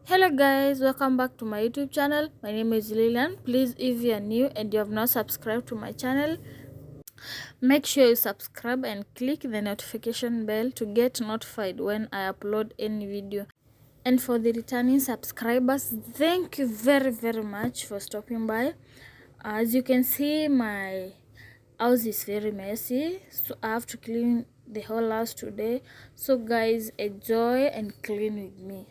Hello guys, welcome back to my YouTube channel. My name is Lilian. Please, if you are new and you have not subscribed to my channel, make sure you subscribe and click the notification bell to get notified when I upload any video. And for the returning subscribers, thank you very much for stopping by. As you can see, my house is very messy, so I have to clean the whole house today. So guys, enjoy and clean with me.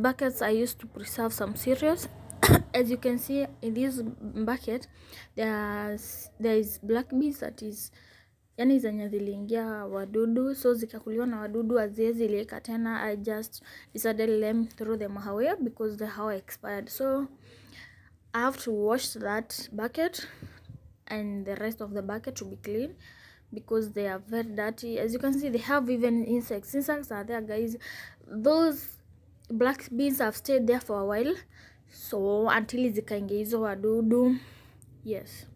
buckets I used to preserve some cereals. As you can see in this bucket, there is black beans, that is yani zenye ziliingia wadudu, so zikakuliwa na wadudu, haziwezi lieka tena. I just decided them throw them away because they are expired. So I have to wash that bucket and the rest of the bucket to be clean because they are very dirty. As you can see, they have even insects. Insects are there, guys. Those black beans have stayed there for a while, so until zikaingia hizo wadudu. Yes.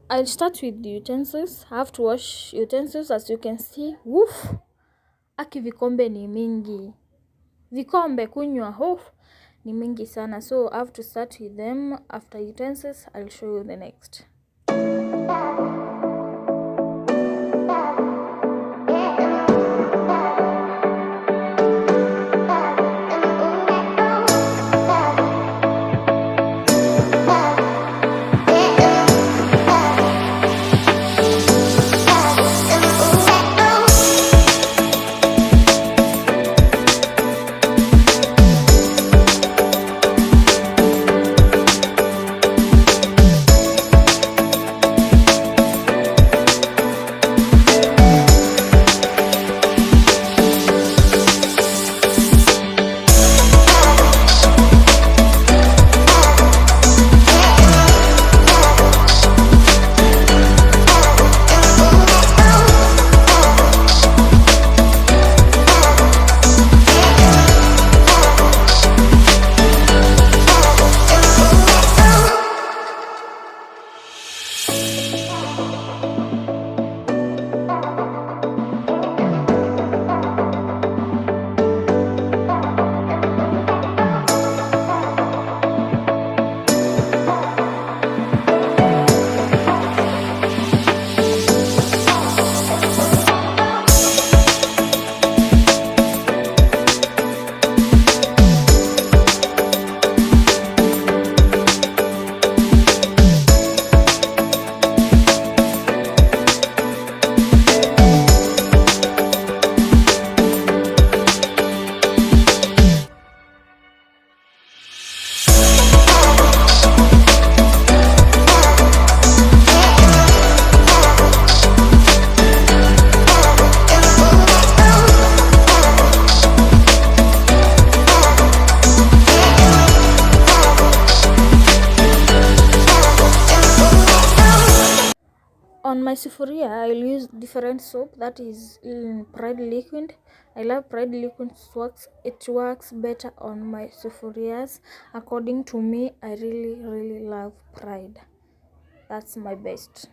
I'll start with the utensils. I have to wash utensils. As you can see, woof, aki vikombe ni mingi, vikombe kunywa ni mingi sana, so I have to start with them. After utensils, I'll show you the next. On my sufuria, I'll use different soap, that is Pride liquid. I love Pride liquid. It works better on my sufurias. According to me, I really love Pride. That's my best.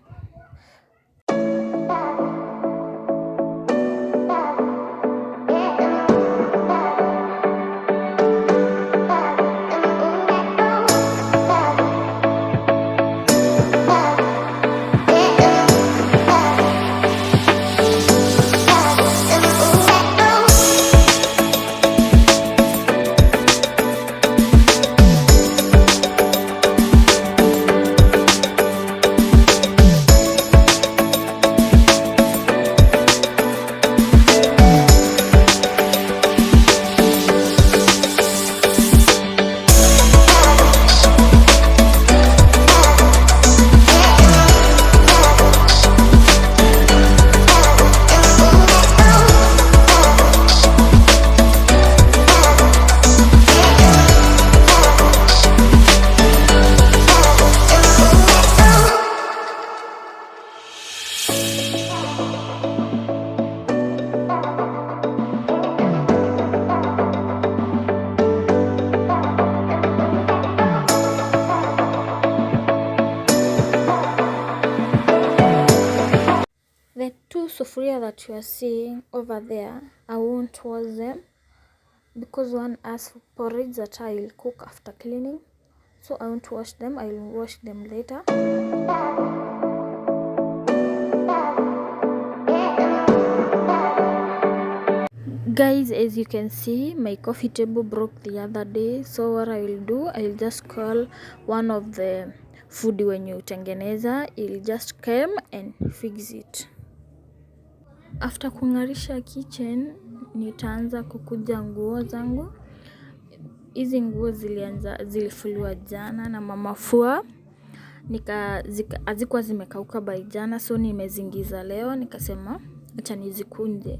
The two sufuria that you are seeing over there, I won't wash them because one asks for porridge that I will cook after cleaning, so I won't wash them. I will wash them later. Guys, as you can see, my coffee table broke the other day, so what I will do, I will just call one of the food wenye utengeneza, he'll just come and fix it. After kungarisha kitchen, nitaanza kukuja nguo zangu. Hizi nguo zilifuliwa jana na mama fua. Hazikuwa zimekauka by jana, so nimezingiza leo, nikasema acha nizikunje.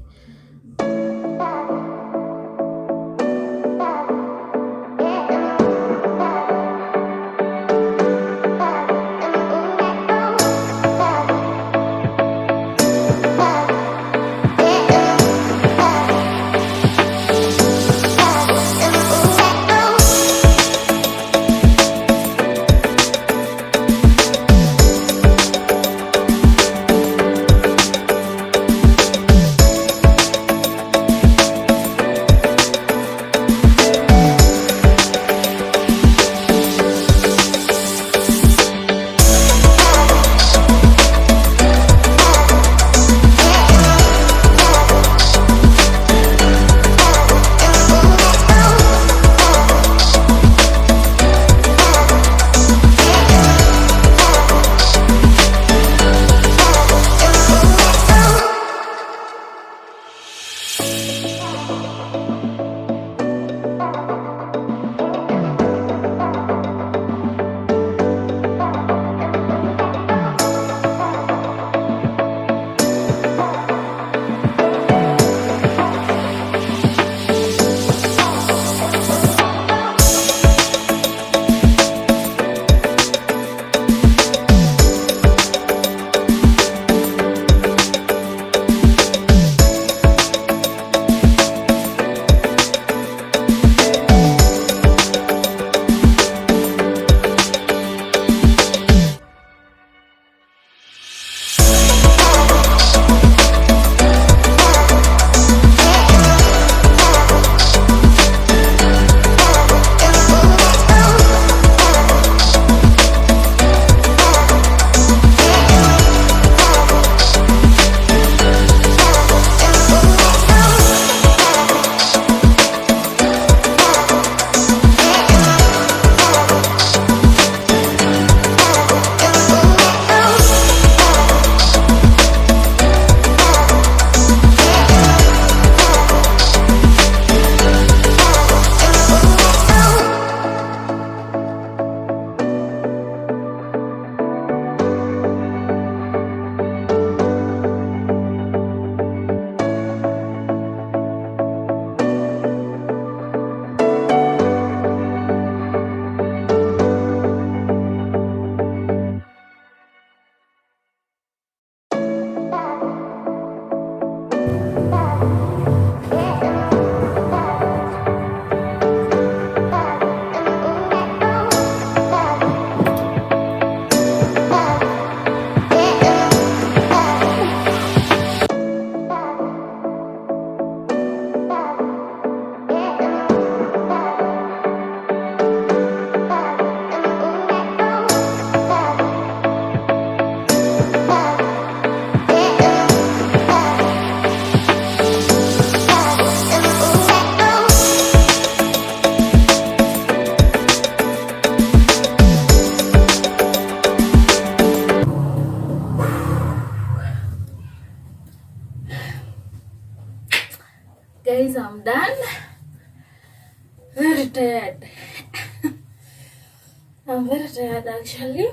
guys, I'm done. Very tired. I'm very tired actually.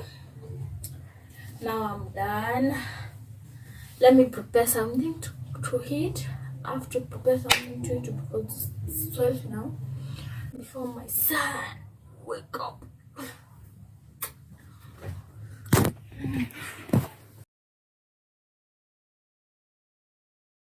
Now I'm done. Let me prepare something to eat. I have to prepare something to eat because it's 12 now. Before my son wake up.